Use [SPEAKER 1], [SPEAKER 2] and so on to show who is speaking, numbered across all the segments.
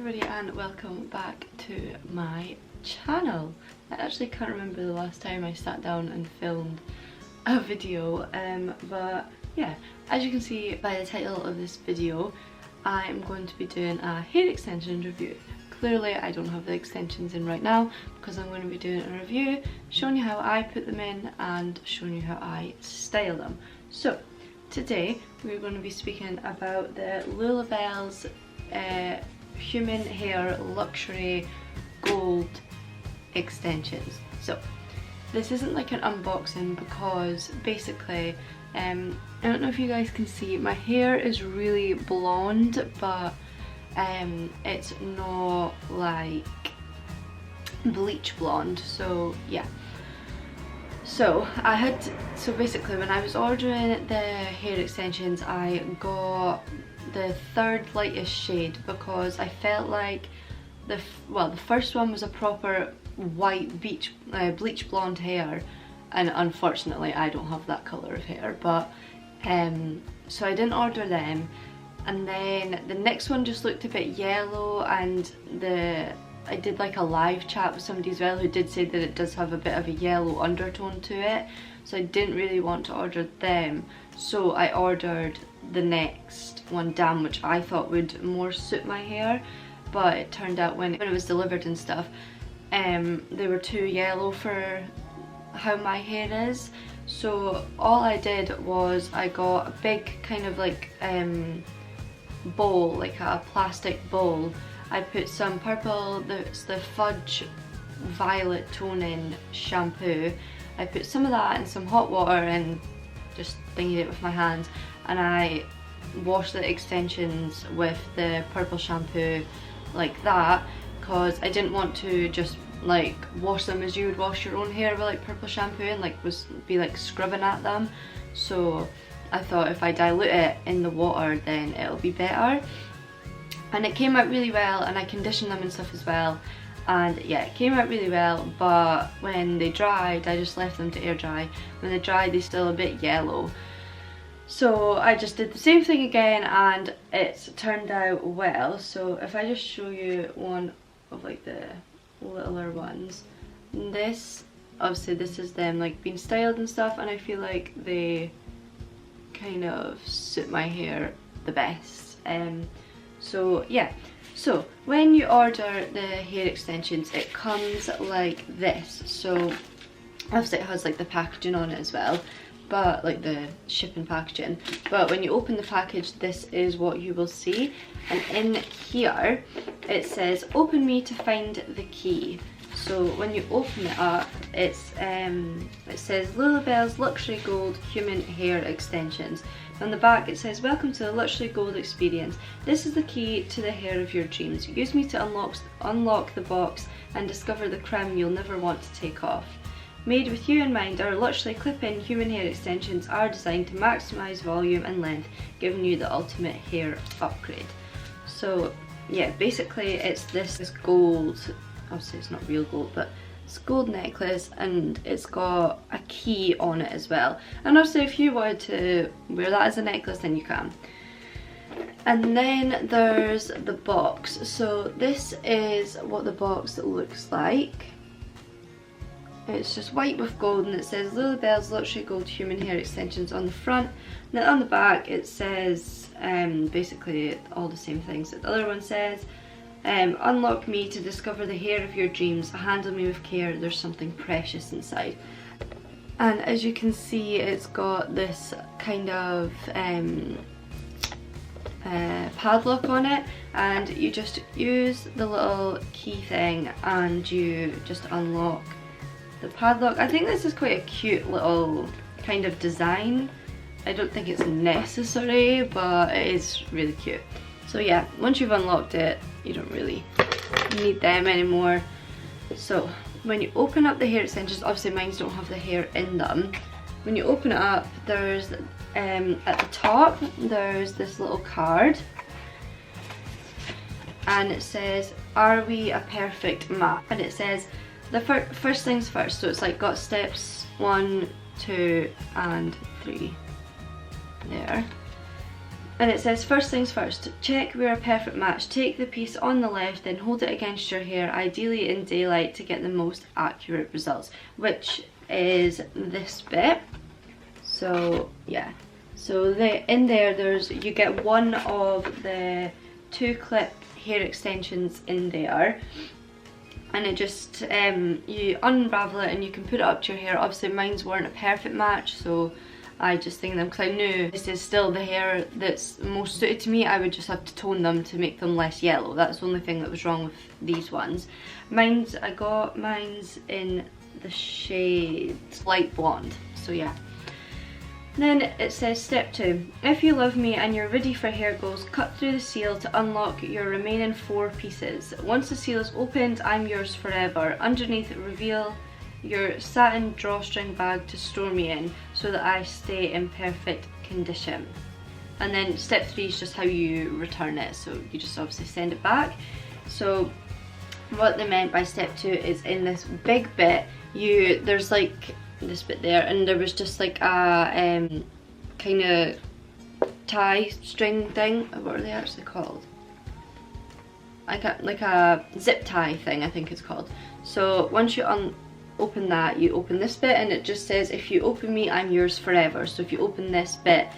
[SPEAKER 1] everybody and welcome back to my channel. I actually can't remember the last time I sat down and filmed a video, but yeah, as you can see by the title of this video, I am going to be doing a hair extension review. Clearly I don't have the extensions in right now because I'm going to be doing a review showing you how I put them in and showing you how I style them. So today we're going to be speaking about the Lullabellz human hair luxury gold extensions. So this isn't like an unboxing because basically I don't know if you guys can see, my hair is really blonde, but it's not like bleach blonde, so yeah. So basically when I was ordering the hair extensions, I got the third lightest shade because I felt like the first one was a proper white bleach blonde hair, and unfortunately I don't have that colour of hair, but so I didn't order them. And then the next one just looked a bit yellow, and I did like a live chat with somebody as well who did say that it does have a bit of a yellow undertone to it, so I didn't really want to order them, so I ordered the next one down, which I thought would more suit my hair, but it turned out when it was delivered and stuff, they were too yellow for how my hair is. So all I did was I got a big kind of like bowl, like a plastic bowl. I put some purple, it's the Fudge Violet Toning shampoo. I put some of that in some hot water and just thingied it with my hands, and I washed the extensions with the purple shampoo like that, because I didn't want to just like wash them as you would wash your own hair with like purple shampoo and like be like scrubbing at them. So I thought if I dilute it in the water then it'll be better, and it came out really well, and I conditioned them and stuff as well, and yeah, it came out really well. But when they dried, I just left them to air dry. When they dried, they're still a bit yellow, so I just did the same thing again and it's turned out well. So if I just show you one of like the littler ones, this obviously this is them like being styled and stuff, and I feel like they kind of suit my hair the best. So yeah, so when you order the hair extensions it comes like this. So obviously it has like the packaging on it as well, but like the shipping packaging, but when you open the package this is what you will see, and in here it says open me to find the key. So when you open it up, it says Lullabellz Luxury Gold Human Hair Extensions. On the back it says welcome to the Luxury Gold experience. This is the key to the hair of your dreams. Use me to unlock the box and discover the crown you'll never want to take off. Made with you in mind, our luxury clip-in human hair extensions are designed to maximise volume and length, giving you the ultimate hair upgrade. So yeah, basically it's this gold, obviously it's not real gold, but it's gold necklace, and it's got a key on it as well. And obviously if you wanted to wear that as a necklace then you can. And then there's the box. So this is what the box looks like. It's just white with gold, and it says Lullabellz Luxury Gold Human Hair Extensions on the front. And then on the back it says basically all the same things that the other one says. Unlock me to discover the hair of your dreams. Handle me with care, there's something precious inside. And as you can see it's got this kind of padlock on it, and you just use the little key thing and you just unlock the padlock. I think this is quite a cute little kind of design. I don't think it's necessary, but it is really cute. So yeah, once you've unlocked it, you don't really need them anymore. So when you open up the hair extensions, obviously mine don't have the hair in them. When you open it up, there's at the top there's this little card, and it says, are we a perfect match? And it says the first things first, so it's like got steps 1, 2 and 3 there. And it says, first things first, check we're a perfect match. Take the piece on the left, then hold it against your hair, ideally in daylight, to get the most accurate results, which is this bit. So yeah, so in there you get one of the 2 clip hair extensions in there, and it just you unravel it and you can put it up to your hair. Obviously mine's weren't a perfect match, so I just think them, because I knew this is still the hair that's most suited to me. I would just have to tone them to make them less yellow. That's the only thing that was wrong with these ones. I got mine's in the shade light blonde, so yeah. Then it says step 2. If you love me and you're ready for hair goals, cut through the seal to unlock your remaining 4 pieces. Once the seal is opened, I'm yours forever. Underneath, reveal your satin drawstring bag to store me in so that I stay in perfect condition. And then step 3 is just how you return it, so you just obviously send it back. So what they meant by step 2 is in this big bit, there's like this bit there, and there was just like a kind of tie string thing. What are they actually called? Like a zip tie thing, I think it's called. So once you open that, you open this bit, and it just says, if you open me, I'm yours forever. So if you open this bit,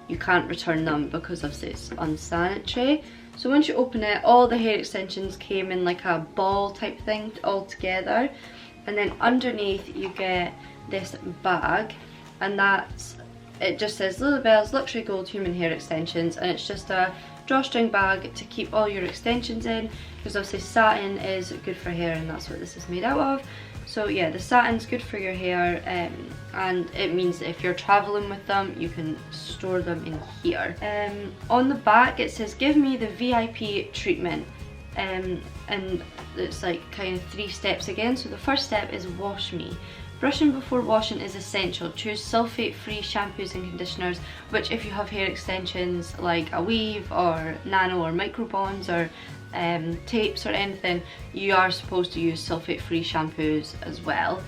[SPEAKER 1] you can't return them because obviously it's unsanitary. So once you open it, all the hair extensions came in like a ball type thing all together, and then underneath you get this bag, and it just says Lullabellz Luxury Gold Human Hair Extensions, and it's just a drawstring bag to keep all your extensions in, because obviously satin is good for hair, and that's what this is made out of. So yeah, the satin's good for your hair, and it means that if you're traveling with them, you can store them in here. On the back it says, give me the VIP treatment, and it's like kind of 3 steps again. So the first step is wash me. Brushing before washing is essential. Choose sulfate-free shampoos and conditioners, which if you have hair extensions like a weave or nano or micro bonds or tapes or anything, you are supposed to use sulfate-free shampoos as well.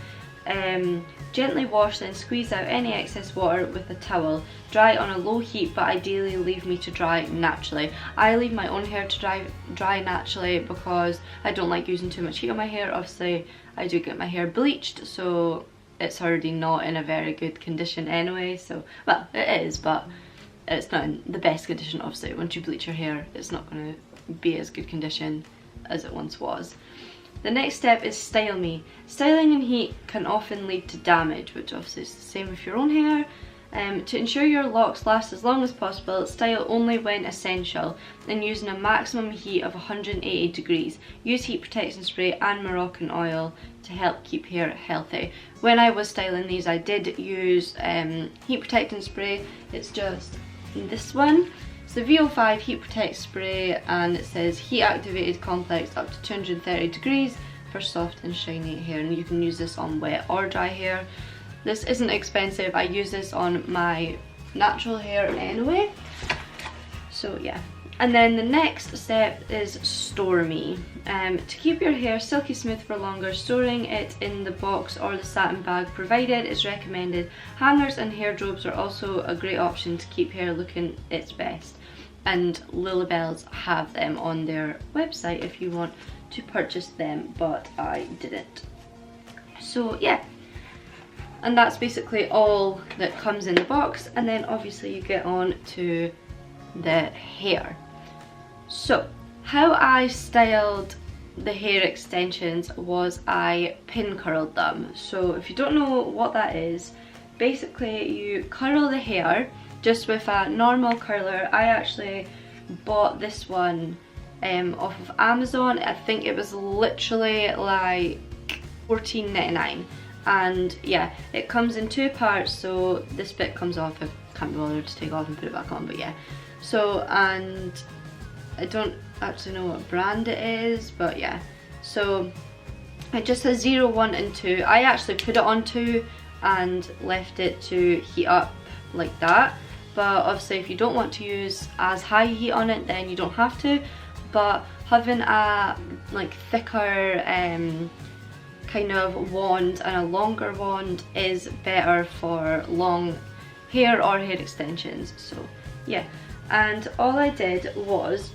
[SPEAKER 1] Gently wash, then squeeze out any excess water with a towel. Dry on a low heat, but ideally leave me to dry naturally. I leave my own hair to dry naturally because I don't like using too much heat on my hair. Obviously I do get my hair bleached, so it's already not in a very good condition anyway. So, well, it is, but it's not in the best condition. Obviously once you bleach your hair, it's not going to be as good condition as it once was. The next step is style me. Styling in heat can often lead to damage, which obviously is the same with your own hair. To ensure your locks last as long as possible, style only when essential and using a maximum heat of 180 degrees. Use heat protection spray and Moroccan oil to help keep hair healthy. When I was styling these, I did use heat protecting spray. It's just this one. It's the VO5 Heat Protect Spray, and it says heat activated complex up to 230 degrees for soft and shiny hair, and you can use this on wet or dry hair. This isn't expensive. I use this on my natural hair anyway. So yeah. And then the next step is store me. To keep your hair silky smooth for longer, storing it in the box or the satin bag provided is recommended. Hangers and hair drops are also a great option to keep hair looking its best. And Lullabellz have them on their website if you want to purchase them, but I didn't. So yeah. And that's basically all that comes in the box, and then obviously you get on to the hair. So how I styled the hair extensions was I pin curled them. So if you don't know what that is, basically you curl the hair just with a normal curler. I actually bought this one off of Amazon. I think it was literally like $14.99. And yeah, it comes in 2 parts, so this bit comes off. I can't be bothered to take off and put it back on, but yeah. So, and I don't actually know what brand it is, but yeah. So it just says 0, 1 and 2. I actually put it on 2 and left it to heat up like that. But obviously if you don't want to use as high heat on it, then you don't have to. But having a like thicker kind of wand and a longer wand is better for long hair or hair extensions. So yeah, And all I did was,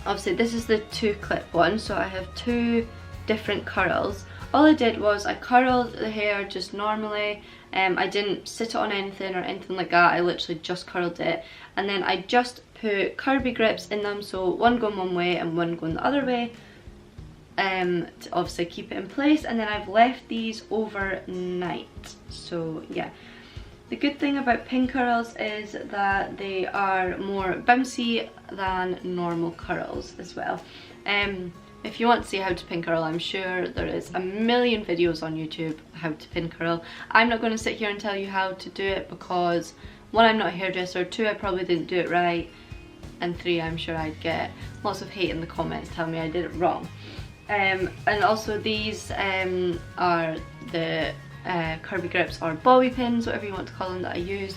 [SPEAKER 1] obviously this is the 2-clip one, so I have 2 different curls. All I did was I curled the hair just normally. I didn't sit it on anything or anything like that. I literally just curled it, and then I just put Kirby grips in them, so one going one way and one going the other way, to obviously keep it in place. And then I've left these overnight. So yeah, the good thing about pin curls is that they are more bouncy than normal curls as well. If you want to see how to pin curl, I'm sure there is a million videos on YouTube how to pin curl. I'm not going to sit here and tell you how to do it because 1, I'm not a hairdresser, 2, I probably didn't do it right, and 3, I'm sure I'd get lots of hate in the comments telling me I did it wrong. And also these are the Kirby grips or bobby pins, whatever you want to call them, that I use.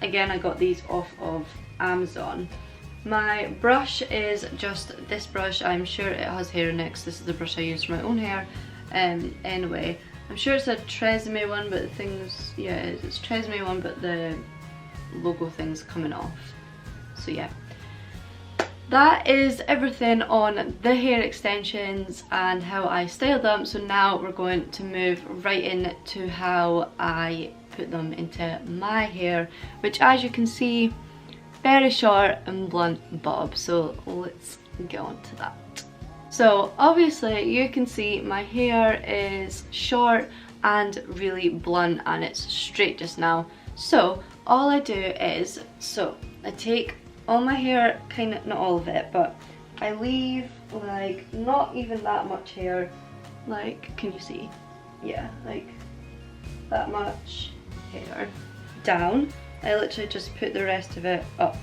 [SPEAKER 1] Again, I got these off of Amazon. My brush is just this brush. I'm sure it has hair in it because this is the brush I use for my own hair. Anyway, I'm sure it's a Tresemme one, but the thing's, yeah, it's Tresemme one, but the logo thing's coming off. So yeah, that is everything on the hair extensions and how I styled them. So now we're going to move right into how I put them into my hair, which, as you can see, very short and blunt bob. So let's get on to that. So obviously you can see my hair is short and really blunt, and it's straight just now. So all I do is, so I take all my hair, kind of, not all of it, but I leave like not even that much hair, like, can you see? Yeah, like that much hair down. I literally just put the rest of it up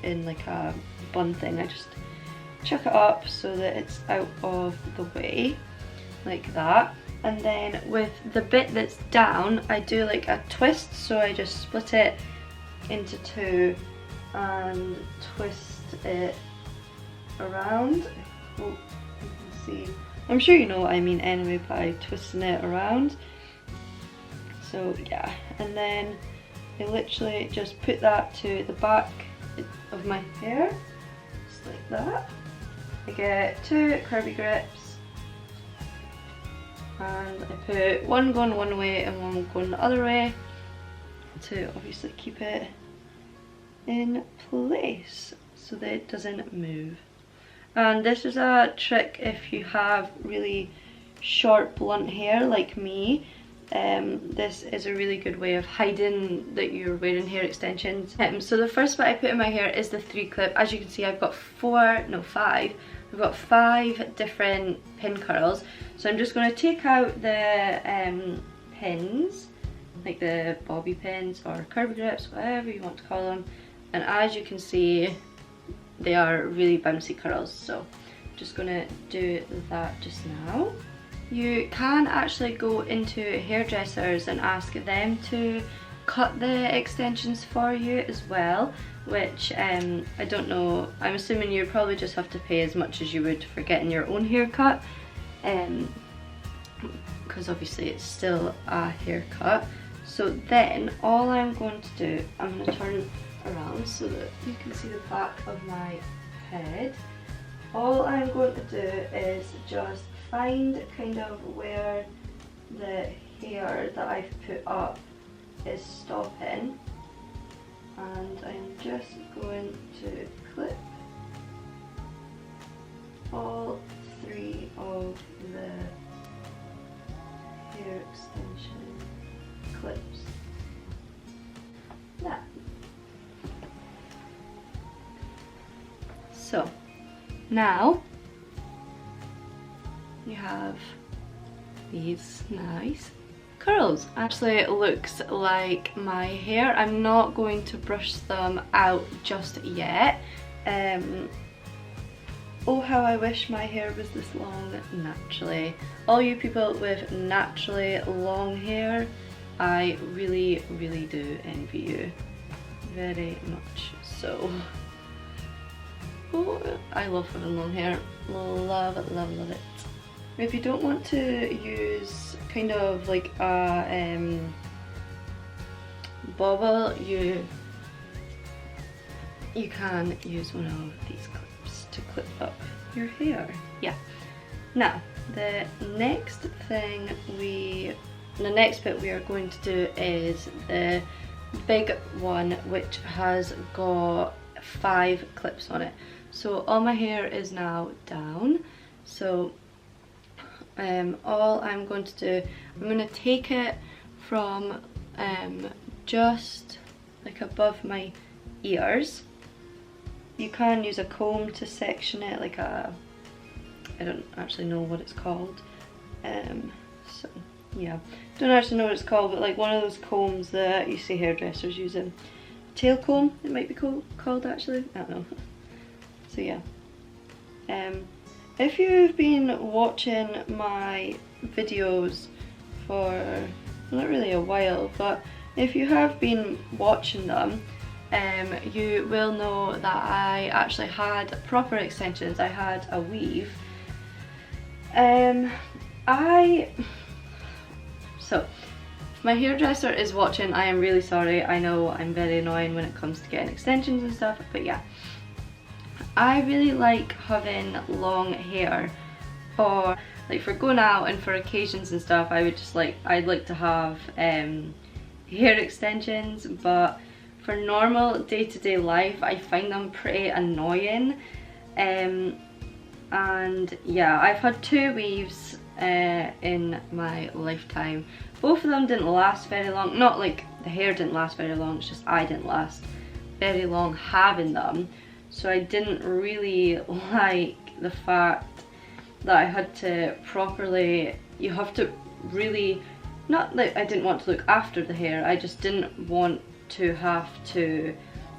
[SPEAKER 1] in like a bun thing. I just chuck it up so that it's out of the way, like that. And then with the bit that's down, I do like a twist, so I just split it into 2 and twist it around. Oh, you can see. I'm sure you know what I mean anyway by twisting it around. So yeah, and then I literally just put that to the back of my hair, just like that. I get 2 Kirby grips and I put one going one way and one going the other way to obviously keep it in place so that it doesn't move. And this is a trick if you have really short blunt hair like me. This is a really good way of hiding that you're wearing hair extensions. So the first bit I put in my hair is the 3-clip. As you can see, I've got 5. I've got 5 different pin curls. So I'm just going to take out the pins, like the bobby pins or Kirby grips, whatever you want to call them. And as you can see, they are really bouncy curls. So I'm just going to do that just now. You can actually go into hairdressers and ask them to cut the extensions for you as well, which I don't know, I'm assuming you probably just have to pay as much as you would for getting your own haircut, because obviously it's still a haircut. So then all I'm going to do, I'm going to turn around so that you can see the back of my head. All I'm going to do is just find kind of where the hair that I've put up is stopping, and I'm just going to clip all 3 of the hair extension clips. Yeah. So now you have these nice curls. Actually, it looks like my hair. I'm not going to brush them out just yet. Oh, how I wish my hair was this long naturally. All you people with naturally long hair, I really, really do envy you. Very much so. Oh, I love having long hair. Love it, love, love it. If you don't want to use kind of like a bobble, you you can use one of these clips to clip up your hair. Yeah. Now, the next bit we are going to do is the big one, which has got 5 clips on it. So all my hair is now down. So all I'm going to do, I'm going to take it from just like above my ears. You can use a comb to section it, like a, I don't actually know what it's called. So yeah, don't actually know what it's called, but like one of those combs that you see hairdressers using. Tail comb, it might be called actually, I don't know. So yeah. If you've been watching my videos for not really a while, but if you have been watching them, you will know that I actually had proper extensions. I had a weave. So, if my hairdresser is watching, I am really sorry. I know I'm very annoying when it comes to getting extensions and stuff, but yeah. I really like having long hair for going out and for occasions and stuff. I'd like to have hair extensions, but for normal day-to-day life I find them pretty annoying. And yeah, I've had 2 weaves in my lifetime. Both of them didn't last very long. Not like the hair didn't last very long, it's just I didn't last very long having them. So I didn't really like the fact that I had to properly, you have to really, not that I didn't want to look after the hair, I just didn't want to have to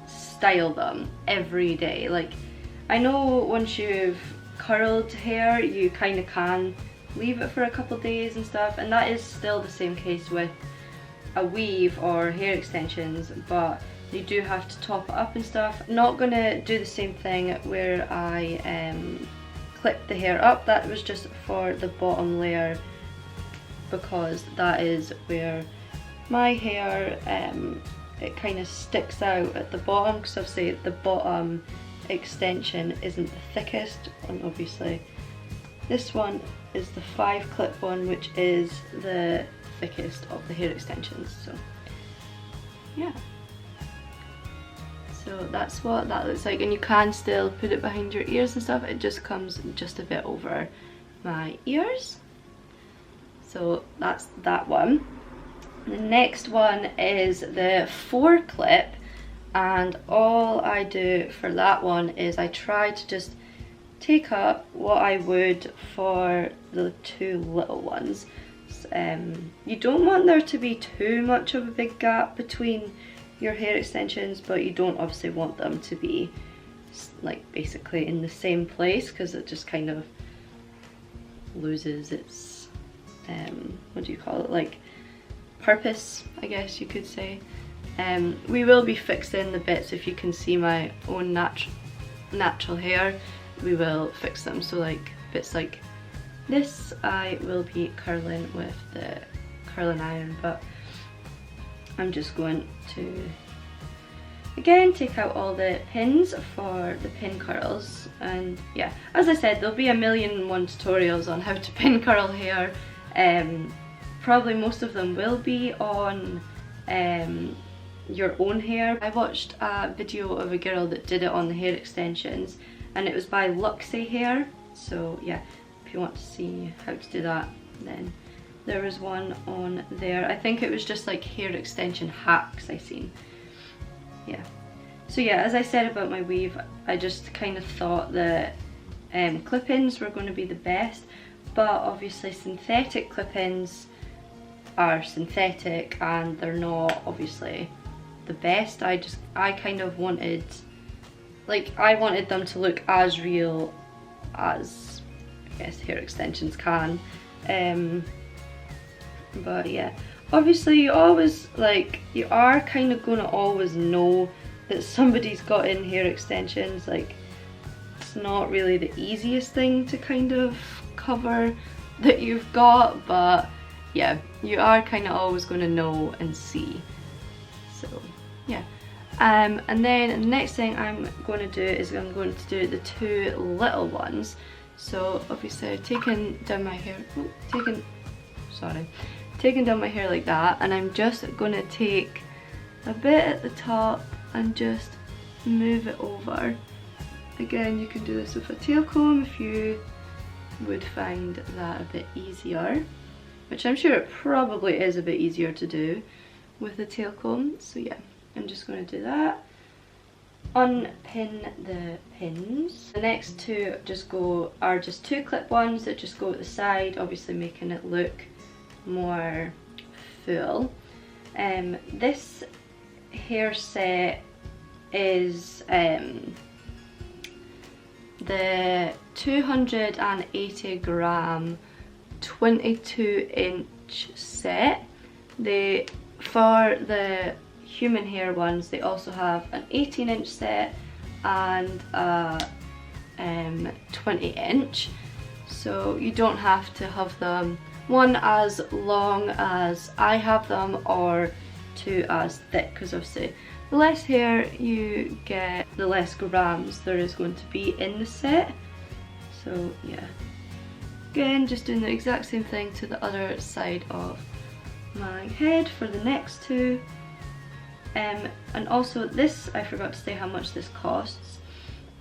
[SPEAKER 1] style them every day. Like, I know once you've curled hair, you kind of can leave it for a couple of days and stuff, and that is still the same case with a weave or hair extensions, but you do have to top it up and stuff. I'm not gonna do the same thing where I clip the hair up. That was just for the bottom layer, because that is where my hair it kind of sticks out at the bottom, because obviously the bottom extension isn't the thickest, and obviously this one is the 5 clip one, which is the thickest of the hair extensions. So yeah. So that's what that looks like, and you can still put it behind your ears and stuff. It just comes just a bit over my ears. So that's that one. The next one is the 4 clip, and all I do for that one is I try to just take up what I would for the 2 little ones. You don't want there to be too much of a big gap between your hair extensions, but you don't obviously want them to be like basically in the same place, because it just kind of loses its what do you call it, like purpose, I guess you could say. We will be fixing the bits. If you can see my own natural hair, we will fix them. So like bits like this I will be curling with the curling iron, but I'm just going to again take out all the pins for the pin curls. And yeah, as I said, there'll be a million and one tutorials on how to pin curl hair. Probably most of them will be on your own hair. I watched a video of a girl that did it on the hair extensions, and it was by Luxy Hair. So yeah, if you want to see how to do that, then there was one on there. I think it was just like hair extension hacks I seen. Yeah. So yeah, as I said about my weave, I just kind of thought that clip-ins were going to be the best, but obviously synthetic clip-ins are synthetic and they're not obviously the best. I kind of wanted, like, I wanted them to look as real as I guess hair extensions can. But yeah, obviously you always, like, you are kind of gonna always know that somebody's got in hair extensions. Like, it's not really the easiest thing to kind of cover that you've got, but yeah, you are kind of always going to know and see. So yeah, And then the next thing I'm going to do is I'm going to do the two little ones. So obviously I've taken down my hair, taken down my hair like that, and I'm just going to take a bit at the top and just move it over. Again, you can do this with a tail comb if you would find that a bit easier, which I'm sure it probably is a bit easier to do with a tail comb. So yeah, I'm just going to do that. Unpin the pins. The next two are just two clip ones that just go at the side, obviously making it look more full. This hair set is the 280 gram 22-inch set. For the human hair ones, they also have an 18-inch set and a 20-inch, so you don't have to have them one as long as I have them or two as thick, because obviously the less hair you get, the less grams there is going to be in the set. So yeah, again, just doing the exact same thing to the other side of my head for the next two. And also this, I forgot to say how much this costs.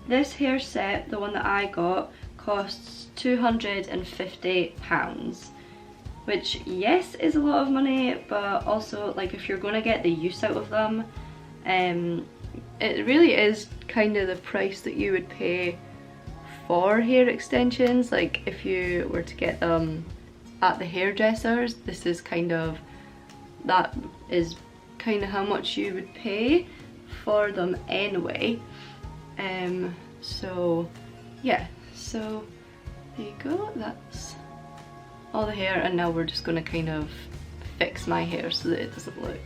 [SPEAKER 1] This hair set, the one that I got, costs £250, which yes is a lot of money, but also like if you're going to get the use out of them, it really is kind of the price that you would pay for hair extensions. Like if you were to get them at the hairdressers, this is that is kind of how much you would pay for them anyway. So yeah, so there you go, that's all the hair, and now we're just going to kind of fix my hair so that it doesn't look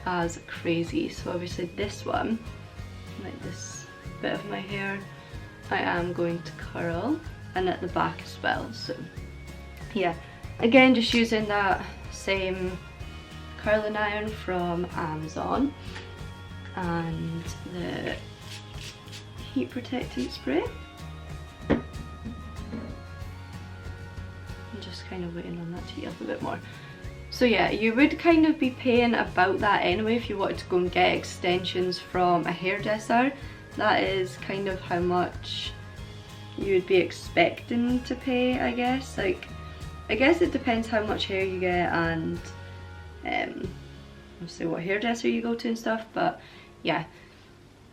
[SPEAKER 1] as crazy. So obviously this one, like this bit of my hair, I am going to curl, and at the back as well. So yeah, again, just using that same curling iron from Amazon and the heat protecting spray. I'm just kind of waiting on that to heat up a bit more. So yeah, you would kind of be paying about that anyway if you wanted to go and get extensions from a hairdresser. That is kind of how much you would be expecting to pay, I guess. Like, I guess it depends how much hair you get and obviously what hairdresser you go to and stuff, but yeah,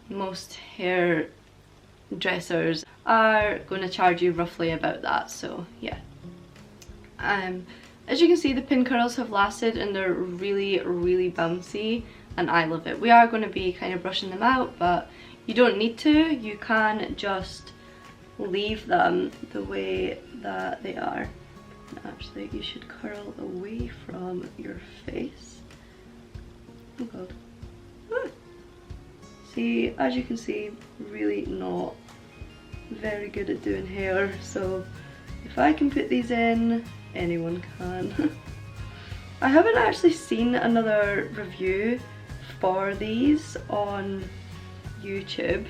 [SPEAKER 1] most hairdressers are going to charge you roughly about that. So yeah, as you can see, the pin curls have lasted and they're really, really bouncy, and I love it. We are going to be kind of brushing them out, but you don't need to. You can just leave them the way that they are. Actually, you should curl away from your face. Oh god. Ah. See, as you can see, really not very good at doing hair, so if I can put these in, anyone can. I haven't actually seen another review for these on YouTube,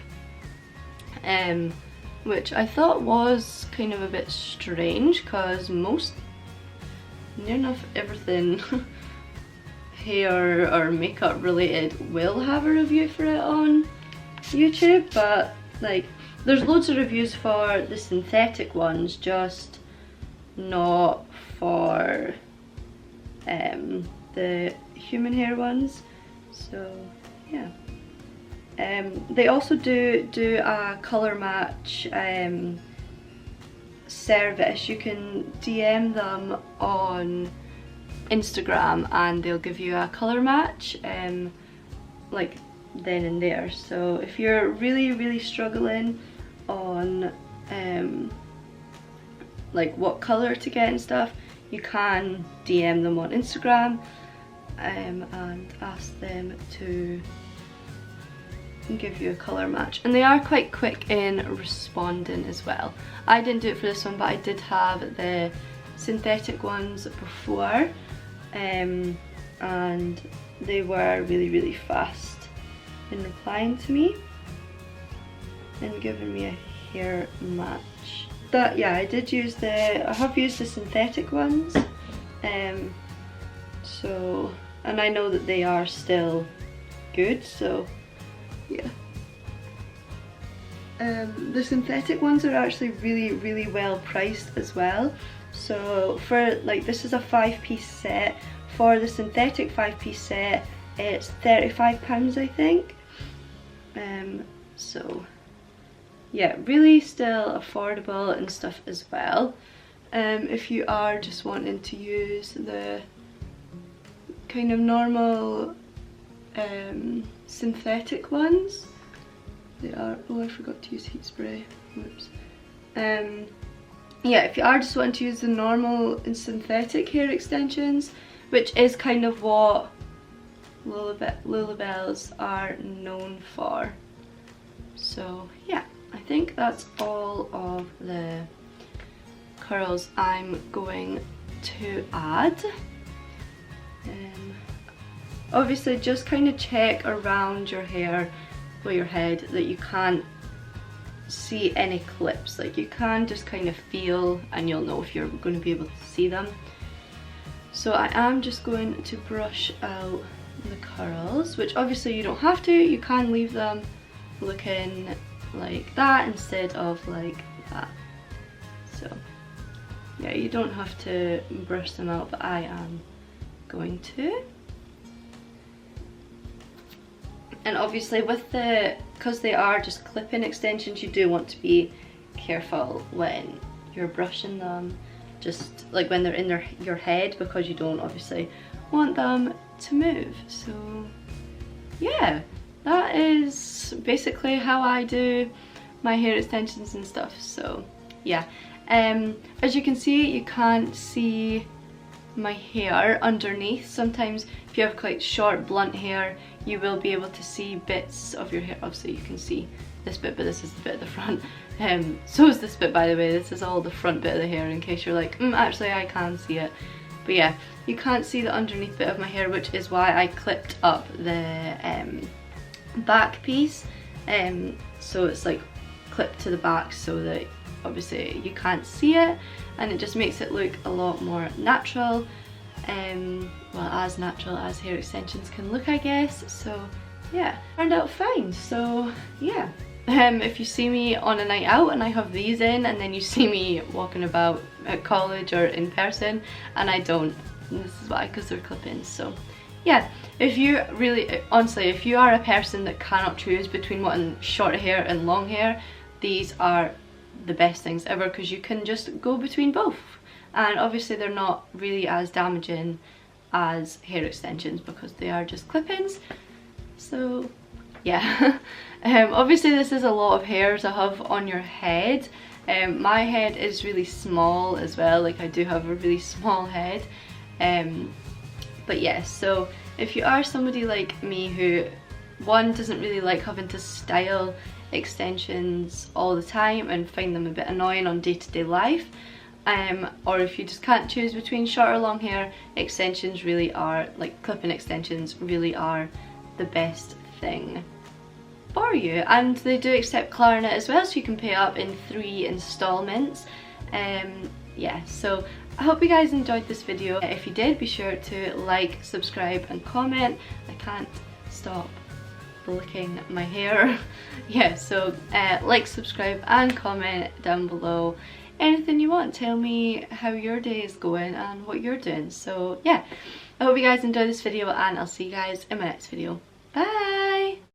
[SPEAKER 1] which I thought was kind of a bit strange, because near enough everything hair or makeup related will have a review for it on YouTube, but like there's loads of reviews for the synthetic ones, just not for the human hair ones. So yeah. They also do a colour match service. You can DM them on Instagram and they'll give you a colour match like then and there. So if you're really, really struggling on like what colour to get and stuff, you can DM them on Instagram and ask them to give you a colour match, and they are quite quick in responding as well. I didn't do it for this one, but I did have the synthetic ones before, and they were really, really fast in replying to me and giving me a hair match. But yeah, I have used the synthetic ones, so, and I know that they are still good, so yeah. The synthetic ones are actually really well priced as well. So for like, this is a 5-piece set. For the synthetic 5-piece set, it's £35 I think. So yeah, really still affordable and stuff as well. If you are just wanting to use the kind of normal synthetic ones, they are, oh I forgot to use heat spray, whoops. Yeah, if you are just wanting to use the normal and synthetic hair extensions, which is kind of what Lullabellz are known for. So yeah, I think that's all of the curls I'm going to add. Obviously just kind of check around your hair or your head that you can't see any clips. Like, you can just kind of feel and you'll know if you're going to be able to see them. So I am just going to brush out the curls, which obviously you don't have to. You can leave them looking like that instead of like that. So yeah, you don't have to brush them out, but I am going to. And obviously with because they are just clip-in extensions, you do want to be careful when you're brushing them, just like when they're in your head, because you don't obviously want them to move. So yeah, that is basically how I do my hair extensions and stuff. So yeah, as you can see, you can't see my hair underneath. Sometimes if you have quite short blunt hair, you will be able to see bits of your hair. Obviously you can see this bit, but this is the bit at the front. So is this bit, by the way. This is all the front bit of the hair, in case you're like, actually I can see it. But yeah, you can't see the underneath bit of my hair, which is why I clipped up the back piece. So it's like clipped to the back so that obviously you can't see it, and it just makes it look a lot more natural. Well, as natural as hair extensions can look, I guess. So yeah, turned out fine. So yeah, if you see me on a night out and I have these in, and then you see me walking about at college or in person and I don't, and this is why, because they're clip-ins. So yeah, if you really, honestly, if you are a person that cannot choose between wanting short hair and long hair, these are the best things ever, because you can just go between both. And obviously they're not really as damaging as hair extensions because they are just clip-ins. So yeah, obviously this is a lot of hair to have on your head. My head is really small as well, like I do have a really small head. But yeah, so if you are somebody like me who, one, doesn't really like having to style extensions all the time and find them a bit annoying on day-to-day life, or if you just can't choose between short or long hair, extensions really are, like clip-in extensions really are the best thing for you. And they do accept Klarna as well, so you can pay up in 3 installments. Yeah, so I hope you guys enjoyed this video. If you did, be sure to like, subscribe and comment. I can't stop licking my hair. Yeah, so like, subscribe and comment down below anything you want. Tell me how your day is going and what you're doing. So yeah, I hope you guys enjoyed this video, and I'll see you guys in my next video. Bye!